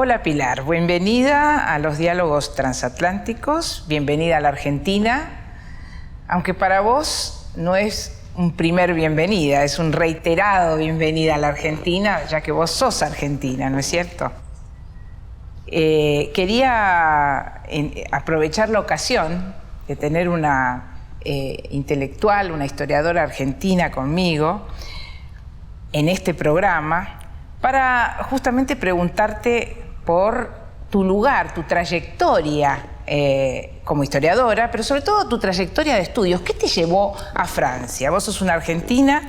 Hola Pilar, bienvenida a los diálogos transatlánticos, bienvenida a la Argentina, aunque para vos no es un primer bienvenida, es un reiterado bienvenida a la Argentina, ya que vos sos argentina, ¿no es cierto? Quería aprovechar la ocasión de tener una intelectual, una historiadora argentina conmigo en este programa para justamente preguntarte por tu lugar, tu trayectoria como historiadora, pero sobre todo tu trayectoria de estudios. ¿Qué te llevó a Francia? Vos sos una argentina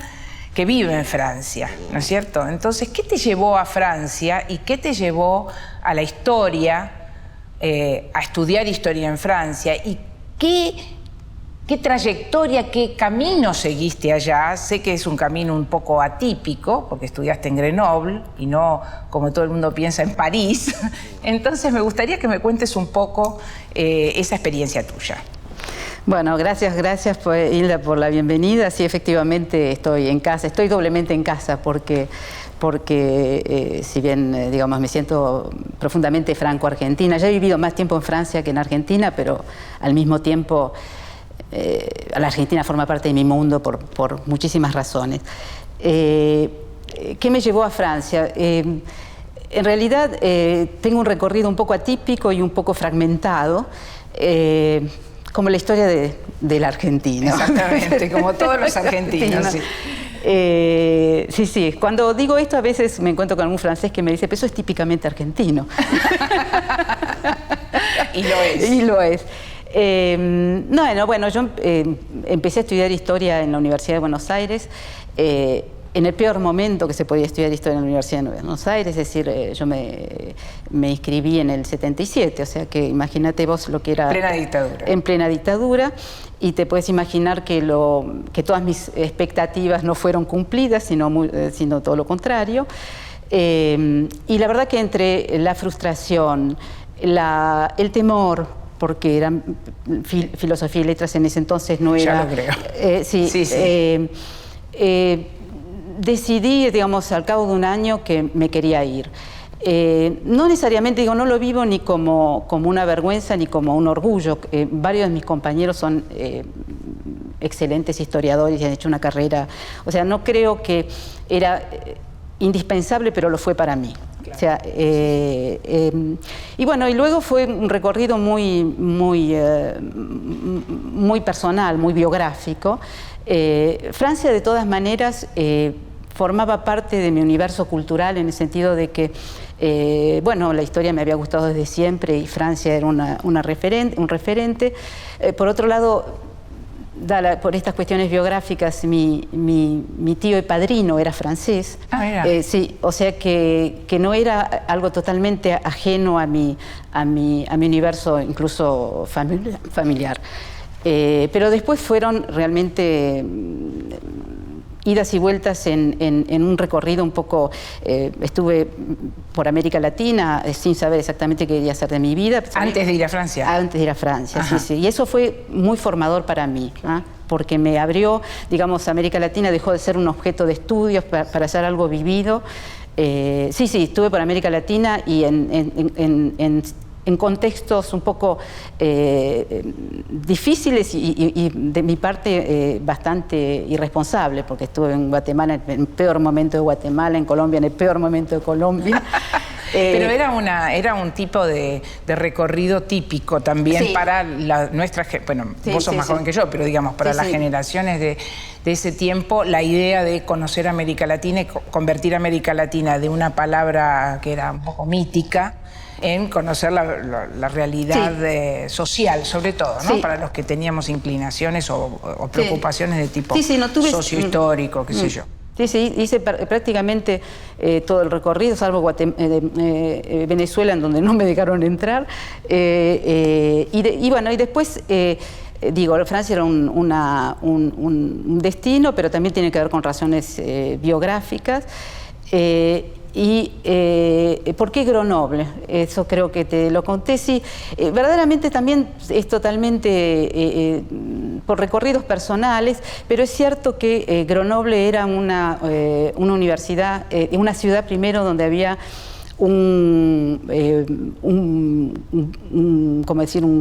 que vive en Francia, ¿no es cierto? Entonces, ¿qué te llevó a Francia y qué te llevó a la historia, a estudiar historia en Francia? ¿Y qué trayectoria, qué camino seguiste allá? Sé que es un camino un poco atípico, porque estudiaste en Grenoble y no, como todo el mundo piensa, en París. Entonces me gustaría que me cuentes un poco esa experiencia tuya. Bueno, gracias Hilda por la bienvenida. Sí, efectivamente estoy en casa, estoy doblemente en casa porque si bien, digamos, me siento profundamente franco-argentina. Ya he vivido más tiempo en Francia que en Argentina, pero al mismo tiempo la Argentina forma parte de mi mundo por muchísimas razones. ¿Qué me llevó a Francia? En realidad tengo un recorrido un poco atípico y un poco fragmentado, como la historia del argentino. Exactamente, como todos los argentinos. Sí. Sí. Cuando digo esto a veces me encuentro con algún francés que me dice, pero eso es típicamente argentino. Y lo es. Y lo es. Bueno, yo empecé a estudiar historia en la Universidad de Buenos Aires, en el peor momento que se podía estudiar historia en la Universidad de Buenos Aires, es decir, yo me inscribí en el 77, o sea que imagínate vos lo que era... Plena dictadura. En plena dictadura, y te puedes imaginar que todas mis expectativas no fueron cumplidas, sino todo lo contrario. Y la verdad que entre la frustración, el temor, porque eran filosofía y letras en ese entonces no era... Ya lo creo. Sí. Decidí, digamos, al cabo de un año que me quería ir. No necesariamente, no lo vivo ni como una vergüenza ni como un orgullo. Varios de mis compañeros son excelentes historiadores y han hecho una carrera. O sea, no creo que era indispensable, pero lo fue para mí. Claro. O sea, y bueno, y luego fue un recorrido muy personal, muy biográfico. Francia, de todas maneras, formaba parte de mi universo cultural en el sentido de que, bueno, la historia me había gustado desde siempre y Francia era un referente. Por otro lado, por estas cuestiones biográficas, mi tío y padrino era francés. Ah, sí, o sea que no era algo totalmente ajeno a mi universo, incluso familiar. Pero después fueron realmente idas y vueltas en un recorrido un poco... estuve por América Latina sin saber exactamente qué quería hacer de mi vida. ¿Antes de ir a Francia? Antes de ir a Francia, sí. Y eso fue muy formador para mí, ¿eh? Porque me abrió, digamos, América Latina dejó de ser un objeto de estudios para ser algo vivido. Sí, estuve por América Latina y en contextos un poco difíciles y de mi parte bastante irresponsable, porque estuve en Guatemala en el peor momento de Guatemala, en Colombia en el peor momento de Colombia. Pero era un tipo de recorrido típico también, sí, para nuestra... Bueno, sí, vos sos más joven que yo, pero digamos, para las generaciones de ese tiempo, la idea de conocer América Latina y convertir América Latina de una palabra que era un poco mítica en conocer la realidad social, sobre todo, ¿no? Para los que teníamos inclinaciones o preocupaciones de tipo sociohistórico, qué sé yo. Sí, hice prácticamente todo el recorrido, salvo Venezuela, en donde no me dejaron entrar. Y después, Francia era un destino, pero también tiene que ver con razones biográficas. ¿Por qué Grenoble? Eso creo que te lo conté. Sí, verdaderamente también es totalmente por recorridos personales, pero es cierto que Grenoble era una universidad, una ciudad primero donde había un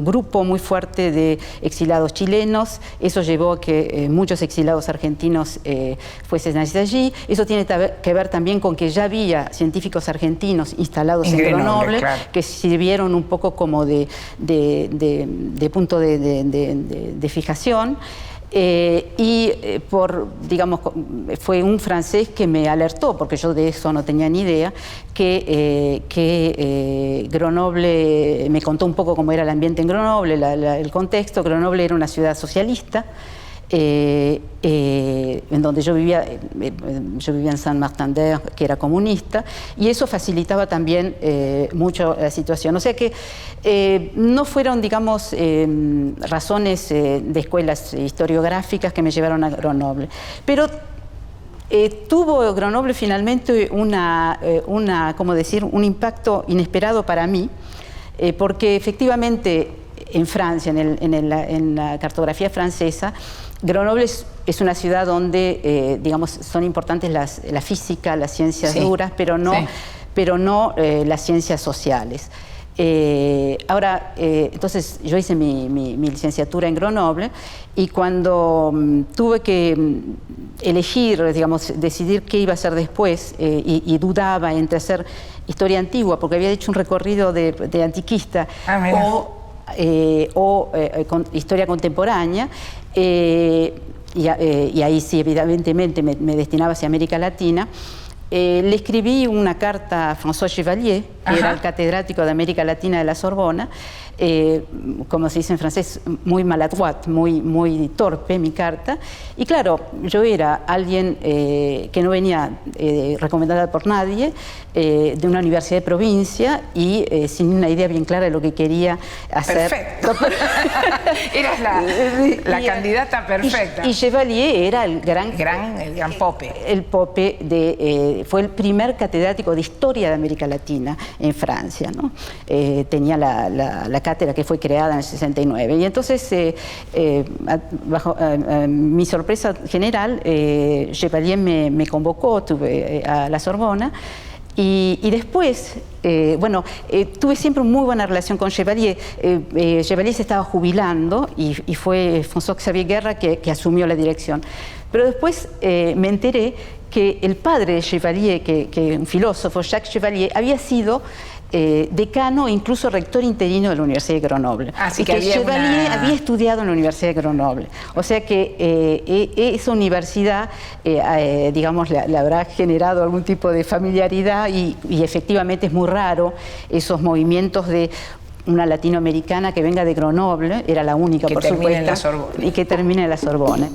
grupo muy fuerte de exiliados chilenos. Eso llevó a que muchos exiliados argentinos fuesen hacia allí. Eso tiene que ver también con que ya había científicos argentinos instalados en Grenoble, claro, que sirvieron un poco como de punto de fijación. Digamos, fue un francés que me alertó, porque yo de eso no tenía ni idea, que Grenoble, me contó un poco cómo era el ambiente en Grenoble, el contexto. Grenoble era una ciudad socialista, en donde yo vivía en Saint-Martin-d'Air, que era comunista, y eso facilitaba también mucho la situación. O sea que no fueron, digamos, razones de escuelas historiográficas que me llevaron a Grenoble, pero tuvo Grenoble finalmente ¿cómo decir?, un impacto inesperado para mí, porque efectivamente en Francia, en la cartografía francesa, Grenoble es una ciudad donde, digamos, son importantes la física, las ciencias duras, pero no las ciencias sociales. Entonces yo hice mi licenciatura en Grenoble, y cuando tuve que elegir, digamos, decidir qué iba a hacer después, y dudaba entre hacer historia antigua, porque había hecho un recorrido de antiquista, o historia contemporánea, y ahí sí, evidentemente, me destinaba hacia América Latina. Le escribí una carta a François Chevalier, que era el catedrático de América Latina de la Sorbona, como se dice en francés, muy maladroit, muy torpe mi carta. Y claro, yo era alguien que no venía recomendada por nadie, de una universidad de provincia, y sin una idea bien clara de lo que quería hacer. Perfecto. Eras la candidata perfecta. Y Chevalier era el gran pope. El pope fue el primer catedrático de historia de América Latina en Francia, ¿no? Tenía la cátedra que fue creada en el 69. Y entonces, bajo mi sorpresa general, Chevalier me convocó a la Sorbona. Y después, tuve siempre una muy buena relación con Chevalier. Chevalier se estaba jubilando, y fue François Xavier Guerra que asumió la dirección. Pero después me enteré que el padre de Chevalier, que un filósofo, Jacques Chevalier, había sido decano e incluso rector interino de la Universidad de Grenoble. Así y que Chevalier había estudiado en la Universidad de Grenoble. O sea que esa universidad, digamos, le habrá generado algún tipo de familiaridad, y efectivamente es muy raro esos movimientos de una latinoamericana que venga de Grenoble, era la única, por supuesto, y que termine en la Sorbona.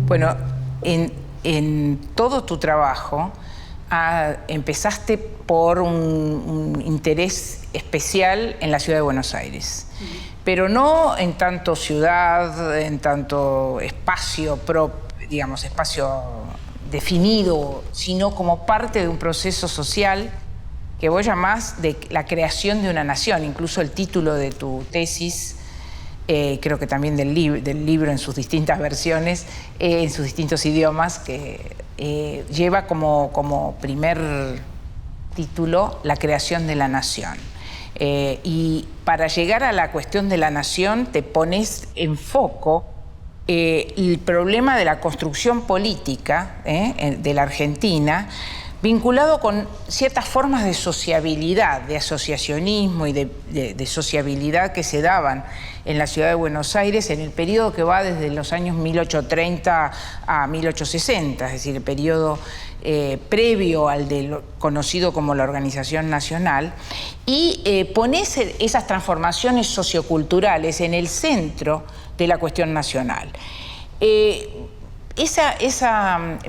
Bueno, en todo tu trabajo empezaste por un interés especial en la ciudad de Buenos Aires, pero no en tanto ciudad, en tanto espacio definido, sino como parte de un proceso social que vos llamás de la creación de una nación. Incluso el título de tu tesis, creo que también del libro en sus distintas versiones, en sus distintos idiomas, que lleva como primer título la creación de la nación. Y para llegar a la cuestión de la nación te pones en foco el problema de la construcción política de la Argentina, vinculado con ciertas formas de sociabilidad, de asociacionismo y de sociabilidad que se daban en la ciudad de Buenos Aires en el periodo que va desde los años 1830 a 1860, es decir, el periodo previo al conocido como la Organización Nacional, y pones esas transformaciones socioculturales en el centro de la cuestión nacional.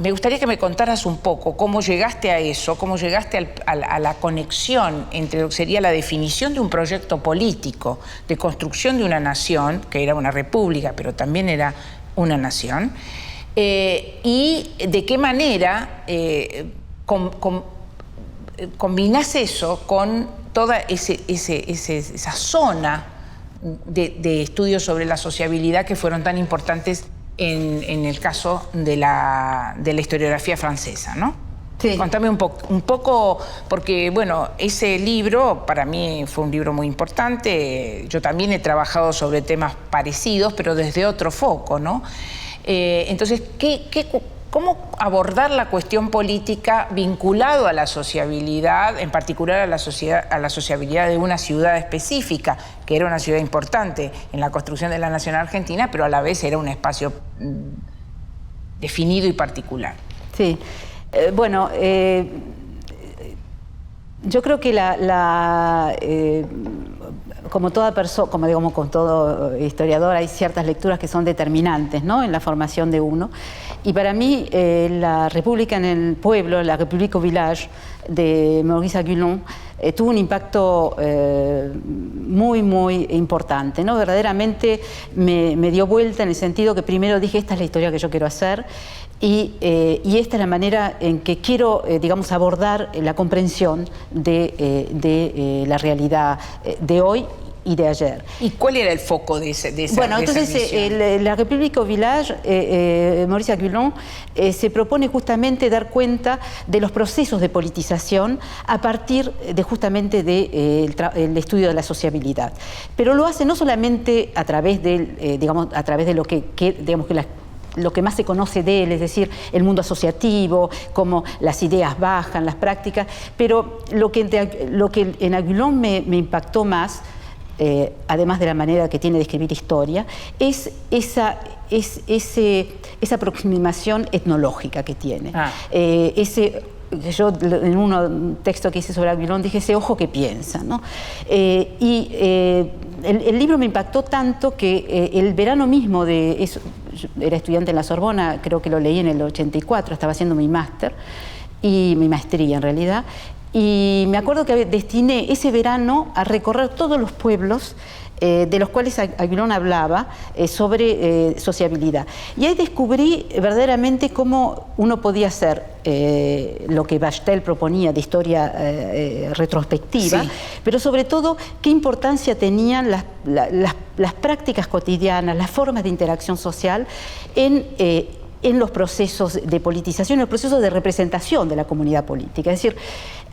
Me gustaría que me contaras un poco cómo llegaste a eso, cómo llegaste a la conexión entre lo que sería la definición de un proyecto político, de construcción de una nación, que era una república, pero también era una nación, y de qué manera combinás eso con toda esa zona de estudios sobre la sociabilidad que fueron tan importantes en el caso de la historiografía francesa, ¿no? Sí. Contame un poco, porque bueno, ese libro para mí fue un libro muy importante. Yo también he trabajado sobre temas parecidos, pero desde otro foco, ¿no? Entonces, ¿cómo abordar la cuestión política vinculado a la sociabilidad, en particular a la sociabilidad de una ciudad específica, que era una ciudad importante en la construcción de la nación argentina, pero a la vez era un espacio definido y particular? Sí. Bueno, yo creo que como toda persona, como digamos con todo historiador, hay ciertas lecturas que son determinantes, ¿no?, en la formación de uno. Y para mí, la República en el Pueblo, la République au Village, de Maurice Agulon, tuvo un impacto muy, muy importante, ¿no? Verdaderamente me dio vuelta en el sentido que primero dije, esta es la historia que yo quiero hacer, y esta es la manera en que quiero, digamos, abordar la comprensión de la realidad de hoy y de ayer. ¿Y cuál era el foco de esa Bueno, entonces la République au Village, Maurice Agulon, se propone justamente dar cuenta de los procesos de politización a partir de justamente el estudio de la sociabilidad. Pero lo hace no solamente a través digamos, a través de lo que lo que más se conoce de él, es decir, el mundo asociativo, cómo las ideas bajan, las prácticas, pero lo que en Agulon me impactó más, además de la manera que tiene de escribir historia, es esa aproximación etnológica que tiene. Yo en un texto que hice sobre Agulon dije ese ojo que piensa, ¿no? El libro me impactó tanto que el verano mismo yo era estudiante en la Sorbona, creo que lo leí en el 84, estaba haciendo mi máster y mi maestría en realidad, y me acuerdo que destiné ese verano a recorrer todos los pueblos de los cuales Agulon hablaba sobre sociabilidad. Y ahí descubrí verdaderamente cómo uno podía hacer lo que Bachtel proponía de historia retrospectiva, sí, pero sobre todo qué importancia tenían las prácticas cotidianas, las formas de interacción social en los procesos de politización, en los procesos de representación de la comunidad política. Es decir,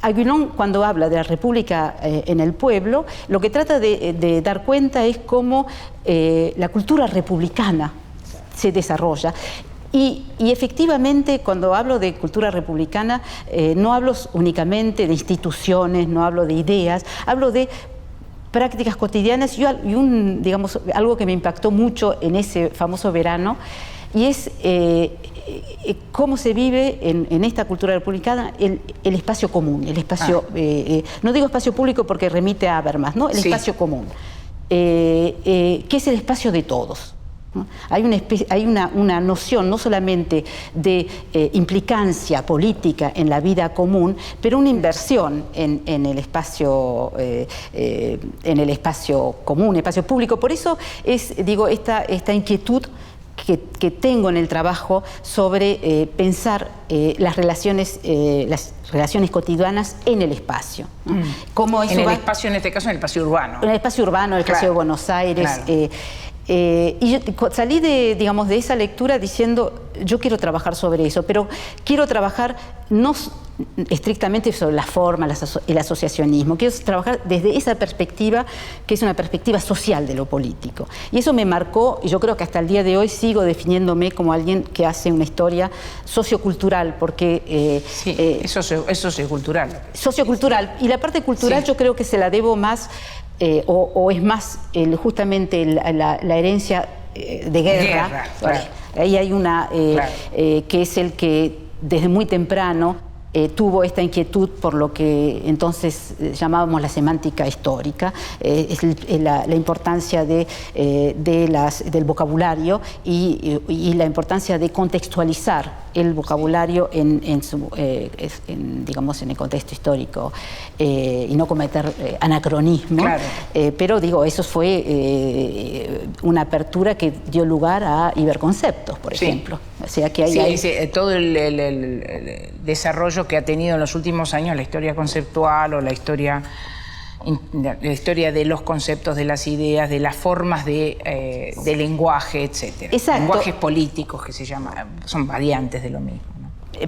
Agulon, cuando habla de la República en el pueblo, lo que trata de dar cuenta es cómo la cultura republicana se desarrolla. Y efectivamente, cuando hablo de cultura republicana, no hablo únicamente de instituciones, no hablo de ideas, hablo de prácticas cotidianas y digamos, algo que me impactó mucho en ese famoso verano, y es cómo se vive en esta cultura republicana el espacio común, el espacio, no digo espacio público porque remite a Habermas, ¿no? El espacio común, que es el espacio de todos, ¿no? Hay una noción no solamente de implicancia política en la vida común, pero una inversión en el espacio común, espacio público. Por eso digo, esta inquietud que tengo en el trabajo sobre pensar las relaciones cotidianas en el espacio, ¿no? ¿Cómo eso el espacio, en este caso, en el espacio urbano. En el espacio urbano, el espacio de Buenos Aires. Claro. Y yo salí de esa lectura diciendo, yo quiero trabajar sobre eso, pero quiero trabajar no estrictamente sobre la forma, el asociacionismo. Quiero trabajar desde esa perspectiva, que es una perspectiva social de lo político. Y eso me marcó, y yo creo que hasta el día de hoy sigo definiéndome como alguien que hace una historia sociocultural, porque... es sociocultural. Sociocultural. Y la parte cultural yo creo que se la debo más, o es más justamente la herencia de guerra. Claro. Ahí hay una que es el que desde muy temprano tuvo esta inquietud por lo que entonces llamábamos la semántica histórica, la importancia del vocabulario y la importancia de contextualizar el vocabulario digamos, en el contexto histórico y no cometer anacronismo. Claro. Pero digo, eso fue una apertura que dio lugar a hiperconceptos, por ejemplo. O sea que hay todo el desarrollo que ha tenido en los últimos años la historia conceptual o la historia de los conceptos, de las ideas, de las formas de lenguaje, etc. Exacto. Lenguajes políticos que se llaman, son variantes de lo mismo.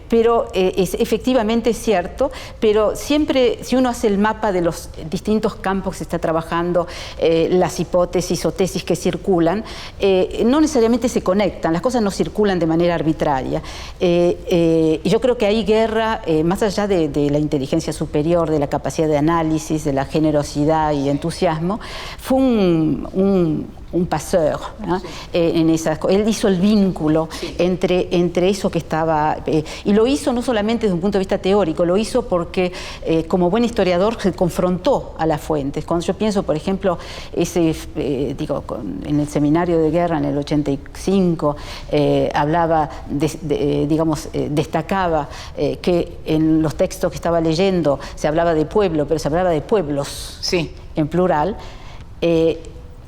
Pero efectivamente es cierto, pero siempre, si uno hace el mapa de los distintos campos que se está trabajando, las hipótesis o tesis que circulan, no necesariamente se conectan, las cosas no circulan de manera arbitraria. Yo creo que ahí Guerra, más allá de la inteligencia superior, de la capacidad de análisis, de la generosidad y entusiasmo, fue un paseur, ¿no? Sí. En esas, él hizo el vínculo entre eso que estaba, y lo hizo no solamente desde un punto de vista teórico, lo hizo porque como buen historiador se confrontó a las fuentes. Cuando yo pienso, por ejemplo, en el seminario de Guerra en el 85, hablaba, destacaba que en los textos que estaba leyendo se hablaba de pueblo, pero se hablaba de pueblos en plural.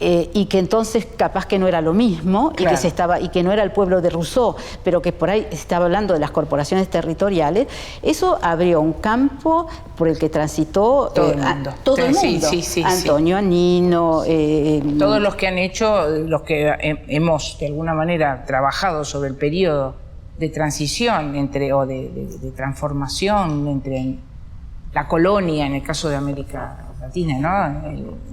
Y que entonces capaz que no era lo mismo, claro, y que no era el pueblo de Rousseau, pero que por ahí se estaba hablando de las corporaciones territoriales. Eso abrió un campo por el que transitó todo el mundo. Antonio Anino. Todos los que han hecho, los que hemos de alguna manera trabajado sobre el periodo de transición de transformación entre la colonia, en el caso de América Latina, ¿no?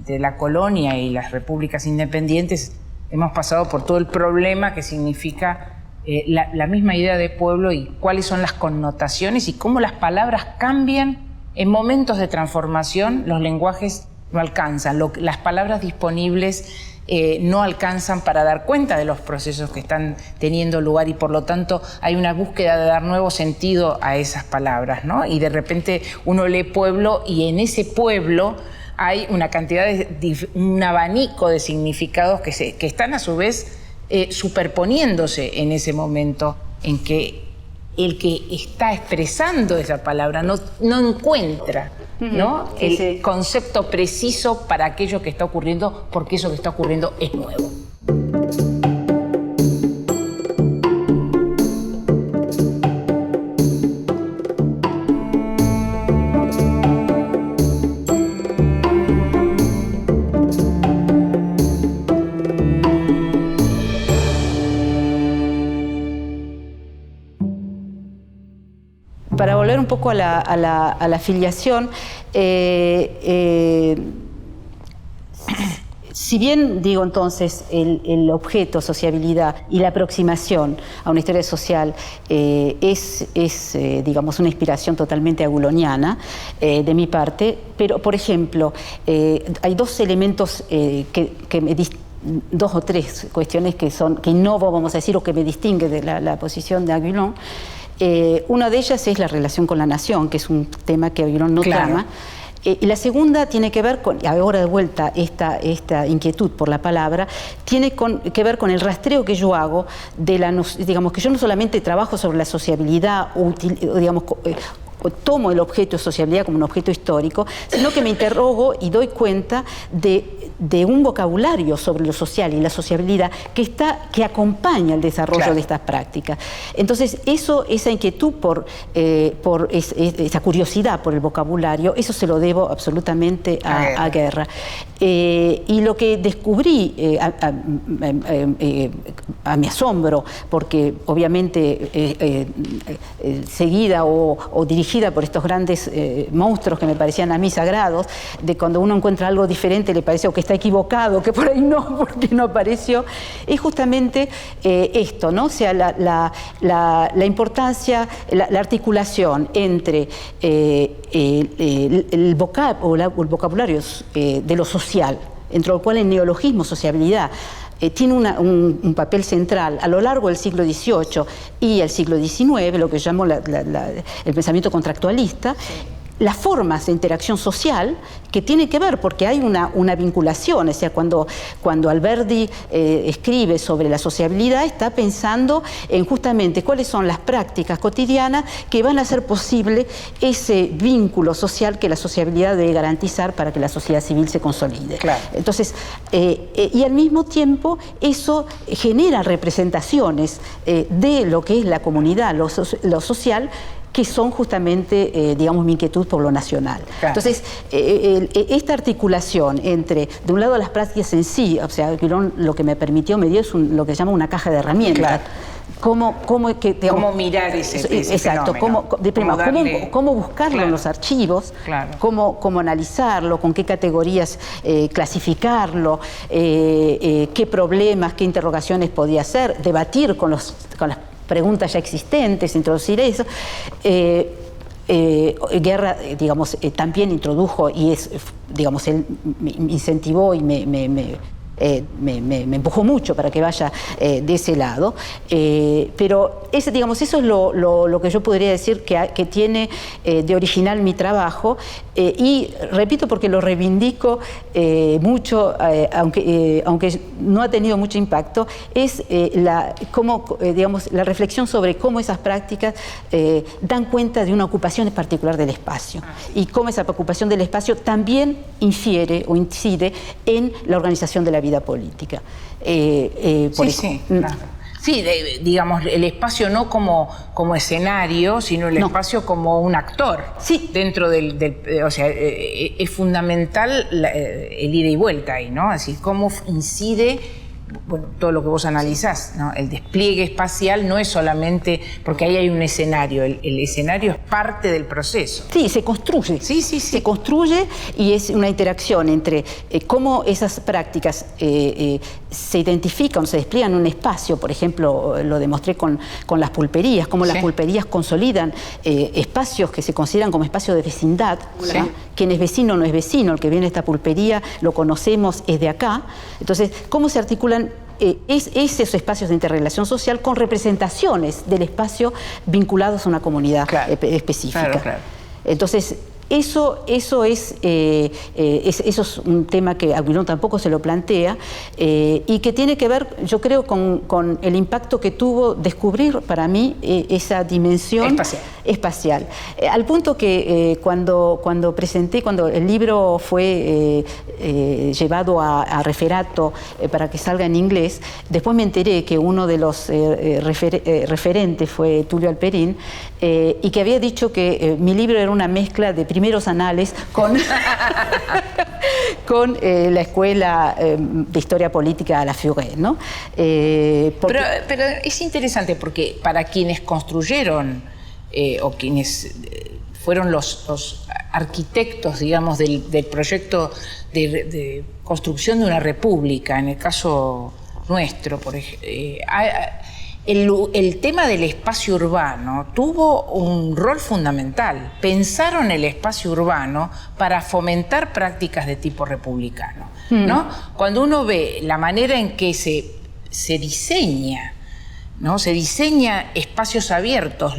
De la colonia y las repúblicas independientes, hemos pasado por todo el problema que significa la misma idea de pueblo y cuáles son las connotaciones y cómo las palabras cambian en momentos de transformación. Los lenguajes no alcanzan, las palabras disponibles no alcanzan para dar cuenta de los procesos que están teniendo lugar y por lo tanto hay una búsqueda de dar nuevo sentido a esas palabras, ¿no? Y de repente uno lee pueblo y en ese pueblo hay una cantidad un abanico de significados que están a su vez superponiéndose en ese momento en que el que está expresando esa palabra no encuentra, ¿no?, el concepto preciso para aquello que está ocurriendo, porque eso que está ocurriendo es nuevo. Para volver un poco a la afiliación, si bien, digo entonces, el objeto, sociabilidad y la aproximación a una historia social es digamos, una inspiración totalmente aguloniana de mi parte, pero, por ejemplo, hay dos elementos dos o tres cuestiones que innovo, vamos a decir, o que me distingue de la posición de Agulon. Una de ellas es la relación con la nación, que es un tema que Agulon no trama. Y la segunda tiene que ver con, ahora de vuelta, esta inquietud por la palabra, tiene que ver con el rastreo que yo hago digamos, que yo no solamente trabajo sobre la sociabilidad, digamos, tomo el objeto de sociabilidad como un objeto histórico, sino que me interrogo y doy cuenta de un vocabulario sobre lo social y la sociabilidad que acompaña el desarrollo de estas prácticas. Entonces, esa inquietud esa curiosidad por el vocabulario, eso se lo debo absolutamente a Guerra. Y lo que descubrí a mi asombro, porque obviamente seguida o dirigida por estos grandes monstruos que me parecían a mí sagrados, de cuando uno encuentra algo diferente le parece que está equivocado, que por ahí no, porque no apareció, es justamente esto, ¿no? O sea, la importancia, la articulación entre el vocabulario de lo social, entre lo cual el neologismo, sociabilidad, tiene un papel central a lo largo del siglo XVIII y el siglo XIX, lo que yo llamo el pensamiento contractualista, las formas de interacción social que tienen que ver, porque hay una vinculación. O sea, cuando Alberdi escribe sobre la sociabilidad, está pensando en justamente cuáles son las prácticas cotidianas que van a hacer posible ese vínculo social que la sociabilidad debe garantizar para que la sociedad civil se consolide. Claro. Entonces, y al mismo tiempo eso genera representaciones de lo que es la comunidad, lo social, que son justamente, digamos, mi inquietud por lo nacional. Claro. Entonces, esta articulación entre, de un lado, las prácticas en sí, o sea, Quirón lo que me dio es lo que se llama una caja de herramientas. Claro. ¿Cómo mirar ese exacto, fenómeno? Cómo buscarlo en los archivos, claro, cómo analizarlo, con qué categorías clasificarlo, qué problemas, qué interrogaciones podía hacer, debatir con las preguntas ya existentes, introducir eso. Guerra, digamos, también introdujo y digamos, él me incentivó y me empujó mucho para que vaya de ese lado, pero digamos, eso es lo que yo podría decir que tiene de original mi trabajo, y repito, porque lo reivindico mucho, aunque no ha tenido mucho impacto, es digamos, la reflexión sobre cómo esas prácticas dan cuenta de una ocupación particular del espacio, y cómo esa ocupación del espacio también infiere o incide en la organización de la vida política. Claro. Sí, digamos, el espacio no como escenario, sino el espacio como un actor. Sí. Dentro o sea, es fundamental el ida y vuelta ahí, ¿no? Así, cómo incide, bueno, todo lo que vos analizás, ¿no? El despliegue espacial no es solamente, porque ahí hay un escenario, el escenario es parte del proceso. Sí, se construye. Sí. Se construye, y es una interacción entre cómo esas prácticas se identifican, se despliegan en un espacio. Por ejemplo, lo demostré con las pulperías, cómo las pulperías consolidan espacios que se consideran como espacios de vecindad. Sí. Quien es vecino no es vecino, el que viene a esta pulpería lo conocemos, es de acá. Entonces, cómo se articulan esos espacios de interrelación social con representaciones del espacio vinculados a una comunidad específica. Claro. Entonces, eso es un tema que a Quirón tampoco se lo plantea, y que tiene que ver, yo creo, con el impacto que tuvo descubrir para mí esa dimensión espacial. Al punto que cuando el libro fue llevado a referato para que salga en inglés, después me enteré que uno de los referentes fue Tulio Alperín, y que había dicho que mi libro era una mezcla de primeros anales con la escuela de historia política La Furé, ¿no? Pero es interesante, porque para quienes construyeron o quienes fueron los arquitectos, digamos, del proyecto de construcción de una república, en el caso nuestro, por ejemplo, el tema del espacio urbano tuvo un rol fundamental. Pensaron el espacio urbano para fomentar prácticas de tipo republicano, ¿no? Cuando uno ve la manera en que se diseña, ¿no? Se diseña espacios abiertos,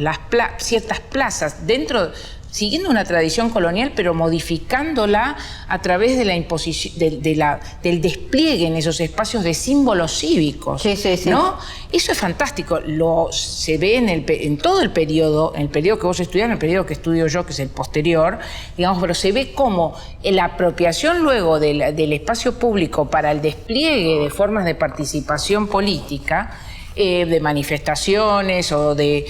ciertas plazas, siguiendo una tradición colonial, pero modificándola a través de la imposición, del despliegue en esos espacios de símbolos cívicos, ¿no? Eso es fantástico. Se ve en todo el periodo que vos estudiás, en el periodo que estudio yo, que es el posterior, digamos, pero se ve como la apropiación luego del espacio público para el despliegue de formas de participación política, de manifestaciones o de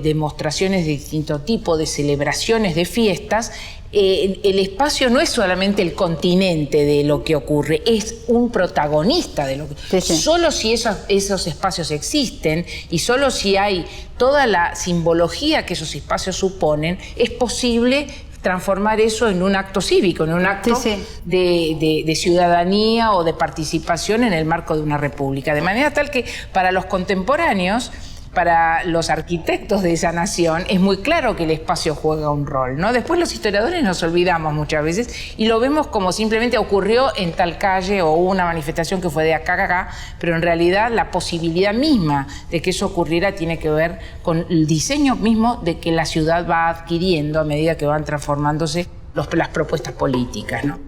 demostraciones de distinto tipo, de celebraciones, de fiestas. El espacio no es solamente el continente de lo que ocurre, es un protagonista de lo que... Solo si esos espacios existen, y solo si hay toda la simbología que esos espacios suponen, es posible transformar eso en un acto cívico, en un acto de ciudadanía o de participación en el marco de una república. De manera tal que para los contemporáneos para los arquitectos de esa nación es muy claro que el espacio juega un rol, ¿no? Después los historiadores nos olvidamos muchas veces y lo vemos como simplemente ocurrió en tal calle o hubo una manifestación que fue de acá a acá, pero en realidad la posibilidad misma de que eso ocurriera tiene que ver con el diseño mismo de que la ciudad va adquiriendo a medida que van transformándose las propuestas políticas, ¿no?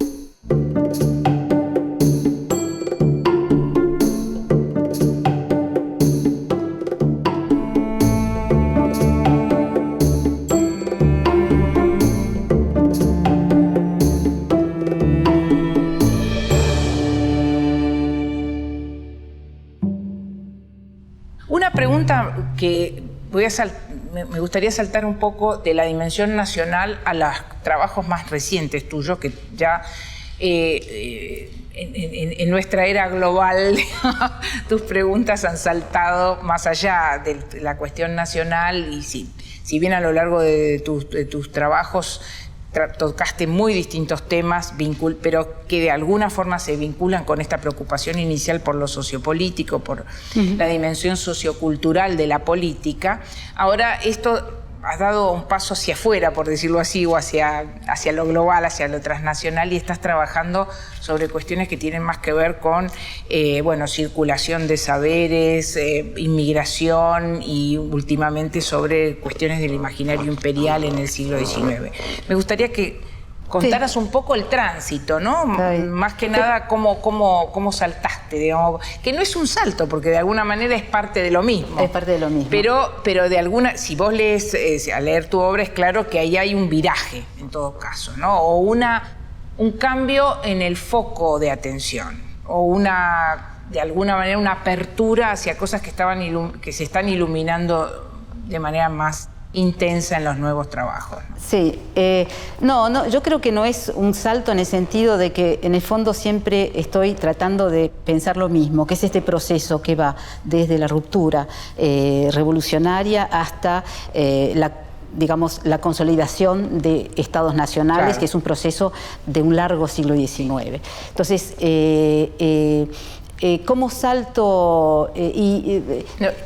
Una pregunta que me gustaría saltar un poco de la dimensión nacional a los trabajos más recientes tuyos, que ya en nuestra era global tus preguntas han saltado más allá de la cuestión nacional y si bien a lo largo de tus trabajos tocaste muy distintos temas, pero que de alguna forma se vinculan con esta preocupación inicial por lo sociopolítico, por la dimensión sociocultural de la política. Ahora esto has dado un paso hacia afuera, por decirlo así, o hacia lo global, hacia lo transnacional, y estás trabajando sobre cuestiones que tienen más que ver con circulación de saberes, inmigración y últimamente sobre cuestiones del imaginario imperial en el siglo XIX. Me gustaría que contaras un poco el tránsito, ¿no? Más que nada cómo saltaste, digamos, que no es un salto, porque de alguna manera es parte de lo mismo. Es parte de lo mismo. Pero de alguna, si vos lees, al leer tu obra, es claro que ahí hay un viraje, en todo caso, ¿no? O un cambio en el foco de atención, o de alguna manera una apertura hacia cosas que se están iluminando de manera más intensa en los nuevos trabajos, ¿no? Sí, yo creo que no es un salto en el sentido de que en el fondo siempre estoy tratando de pensar lo mismo, que es este proceso que va desde la ruptura revolucionaria hasta la consolidación de estados nacionales, claro, que es un proceso de un largo siglo XIX. Entonces, ¿cómo salto?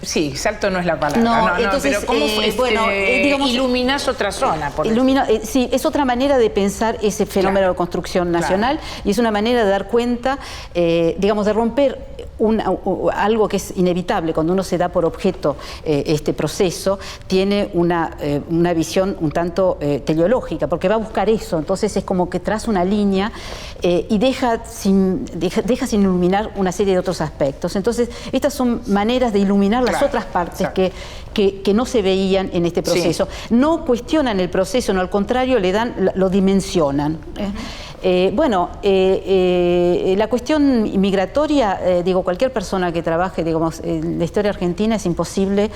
Sí, salto no es la palabra. Entonces, pero ¿cómo iluminás otra zona? Sí, es otra manera de pensar ese fenómeno, claro, de construcción nacional, claro, y es una manera de dar cuenta, de romper algo que es inevitable cuando uno se da por objeto este proceso, tiene una visión un tanto teleológica, porque va a buscar eso. Entonces es como que traza una línea y deja sin iluminar una serie de otros aspectos. Entonces estas son maneras de iluminar las, claro, otras partes, claro, que no se veían en este proceso. Sí. No cuestionan el proceso, no, al contrario, lo dimensionan. La cuestión migratoria, cualquier persona que trabaje, en la historia argentina es imposible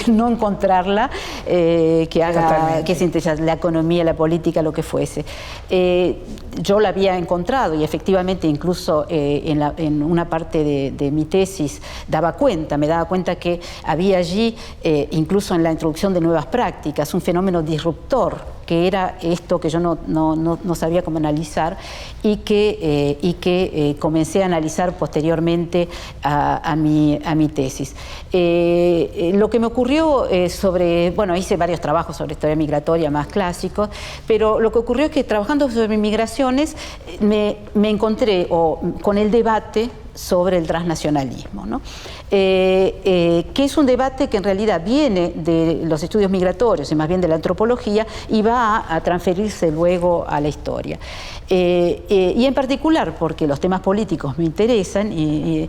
no encontrarla, que sintetizar la economía, la política, lo que fuese. Yo la había encontrado y efectivamente incluso en una parte de mi tesis me daba cuenta que había allí, incluso en la introducción de nuevas prácticas, un fenómeno disruptor, que era esto que yo no sabía cómo analizar y que comencé a analizar posteriormente a mi tesis. Lo que me ocurrió hice varios trabajos sobre historia migratoria más clásicos, pero lo que ocurrió es que trabajando sobre migraciones me encontré con el debate sobre el transnacionalismo, ¿no? Que es un debate que en realidad viene de los estudios migratorios y más bien de la antropología y va a transferirse luego a la historia. Y en particular porque los temas políticos me interesan y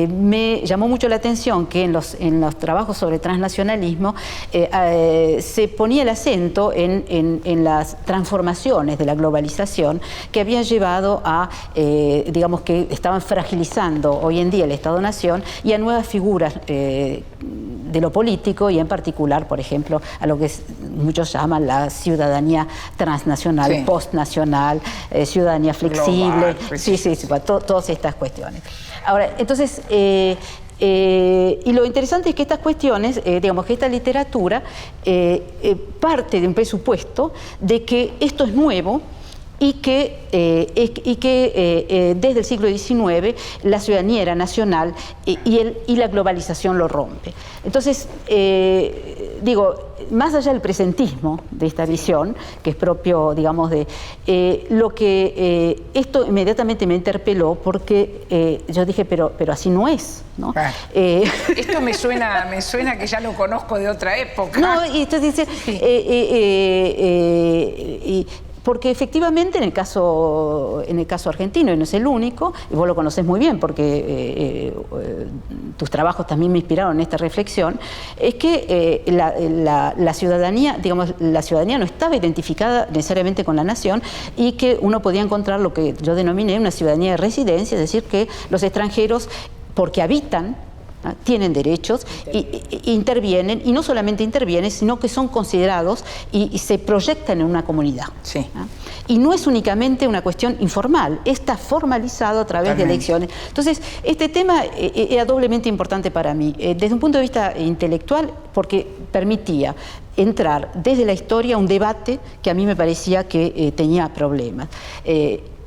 me llamó mucho la atención que en los trabajos sobre transnacionalismo se ponía el acento en las transformaciones de la globalización que habían llevado a, que estaban fragilizando hoy en día el Estado-Nación y a nuevas figuras de lo político y en particular, por ejemplo, a lo que muchos llaman la ciudadanía transnacional, sí, postnacional, ciudadanía flexible, global, todas estas cuestiones. Ahora, entonces, y lo interesante es que estas cuestiones, que esta literatura parte de un presupuesto de que esto es nuevo, y que desde el siglo XIX la ciudadanía era nacional y la globalización lo rompe. Entonces, digo, más allá del presentismo de esta visión, que es propio, digamos, de lo que esto inmediatamente me interpeló porque yo dije, pero así no es, ¿no? Claro. Esto me suena que ya lo conozco de otra época. No, y entonces dice, sí. Porque efectivamente en el caso argentino, y no es el único, y vos lo conocés muy bien porque tus trabajos también me inspiraron en esta reflexión, es que la ciudadanía, digamos, la ciudadanía no estaba identificada necesariamente con la nación y que uno podía encontrar lo que yo denominé una ciudadanía de residencia, es decir, que los extranjeros, porque habitan, tienen derechos, intervienen, y no solamente intervienen, sino que son considerados y se proyectan en una comunidad. Sí. Y no es únicamente una cuestión informal, está formalizado a través de elecciones. Entonces, este tema era doblemente importante para mí, desde un punto de vista intelectual, porque permitía entrar desde la historia a un debate que a mí me parecía que tenía problemas.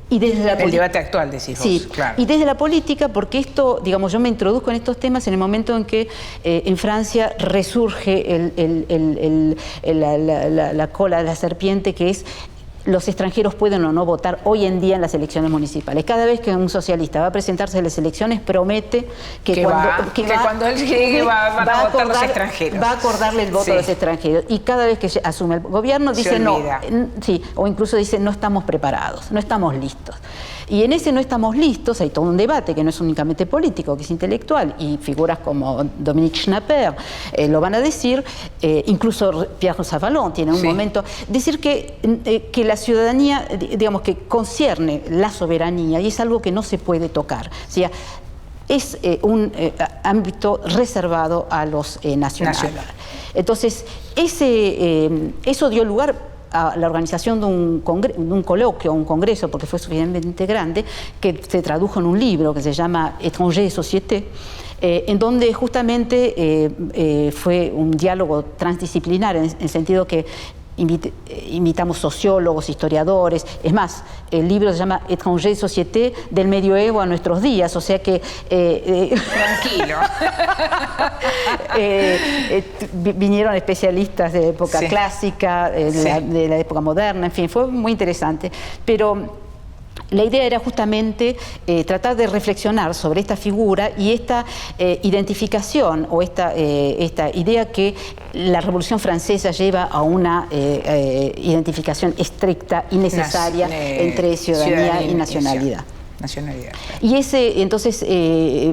Y desde el debate actual, decís vos, sí, claro. Y desde la política, porque esto, digamos, yo me introduzco en estos temas en el momento en que en Francia resurge la cola de la serpiente, que es los extranjeros pueden o no votar hoy en día en las elecciones municipales. Cada vez que un socialista va a presentarse a las elecciones, promete que cuando él llegue van a votar los extranjeros. Va a acordarle el voto a los extranjeros. Y cada vez que asume el gobierno dice no, sí, o incluso dice no estamos preparados, no estamos listos. Y en ese no estamos listos hay todo un debate que no es únicamente político, que es intelectual, y figuras como Dominique Schnapper lo van a decir, incluso Pierre Savalon tiene un momento, decir que la ciudadanía, digamos, que concierne la soberanía y es algo que no se puede tocar. O sea, es un ámbito reservado a los nacionales. Entonces, eso dio lugar a la organización de un coloquio, un congreso, porque fue suficientemente grande, que se tradujo en un libro que se llama Étrangers et Société, en donde justamente fue un diálogo transdisciplinar, en el sentido que invitamos sociólogos, historiadores. Es más, el libro se llama Étrangers et Société, del medioevo a nuestros días, o sea que... Tranquilo. Vinieron especialistas de época clásica, de la época moderna, en fin, fue muy interesante. Pero la idea era justamente tratar de reflexionar sobre esta figura y esta identificación o esta idea que la Revolución Francesa lleva a una identificación estricta y necesaria entre ciudadanía y nacionalidad. Y entonces,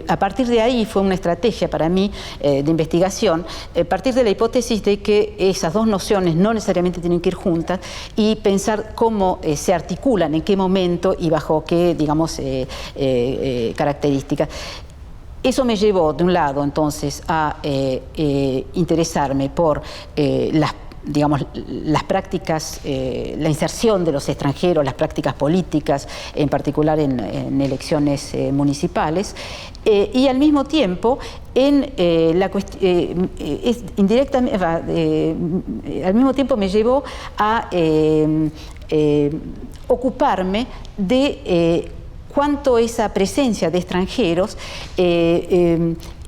a partir de ahí fue una estrategia para mí de investigación, partir de la hipótesis de que esas dos nociones no necesariamente tienen que ir juntas y pensar cómo se articulan, en qué momento y bajo qué, digamos, características. Eso me llevó, de un lado, entonces, a interesarme por las prácticas, la inserción de los extranjeros, las prácticas políticas, en particular en elecciones municipales, y al mismo tiempo al mismo tiempo me llevó a ocuparme de cuánto esa presencia de extranjeros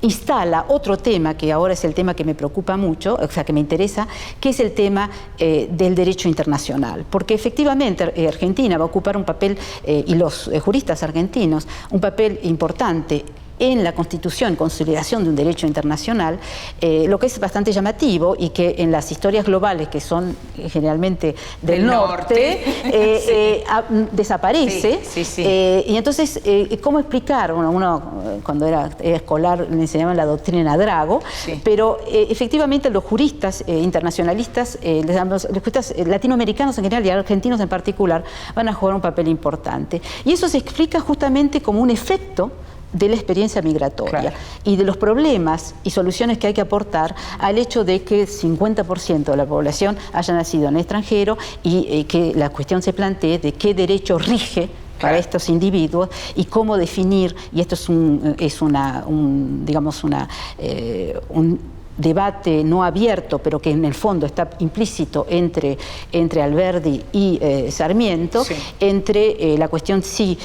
instala otro tema, que ahora es el tema que me preocupa mucho, o sea, que me interesa, que es el tema del derecho internacional. Porque efectivamente Argentina va a ocupar un papel, y los juristas argentinos, un papel importante en la constitución, consolidación de un derecho internacional, lo que es bastante llamativo y que en las historias globales, que son generalmente del norte, desaparece. Y entonces, ¿cómo explicar? Uno cuando era escolar le enseñaban la doctrina Drago, pero efectivamente los juristas internacionalistas, los juristas latinoamericanos en general y argentinos en particular, van a jugar un papel importante. Y eso se explica justamente como un efecto de la experiencia migratoria y de los problemas y soluciones que hay que aportar al hecho de que el 50% de la población haya nacido en el extranjero y que la cuestión se plantee de qué derecho rige para estos individuos y cómo definir, y esto es un debate no abierto, pero que en el fondo está implícito entre Alberdi y Sarmiento, sí, entre la cuestión si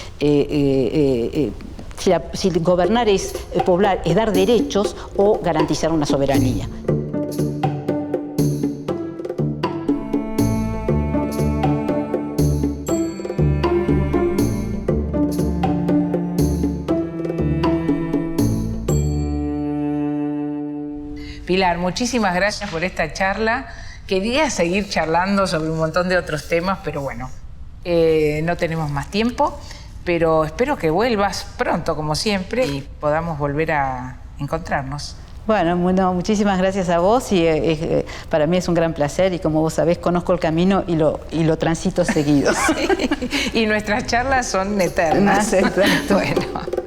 gobernar es poblar, es dar derechos o garantizar una soberanía. Pilar, muchísimas gracias por esta charla. Quería seguir charlando sobre un montón de otros temas, pero bueno, no tenemos más tiempo. Pero espero que vuelvas pronto, como siempre, y podamos volver a encontrarnos. Bueno, muchísimas gracias a vos y para mí es un gran placer y como vos sabés, conozco el camino y lo transito seguido. Sí, y nuestras charlas son eternas. Exacto. Bueno.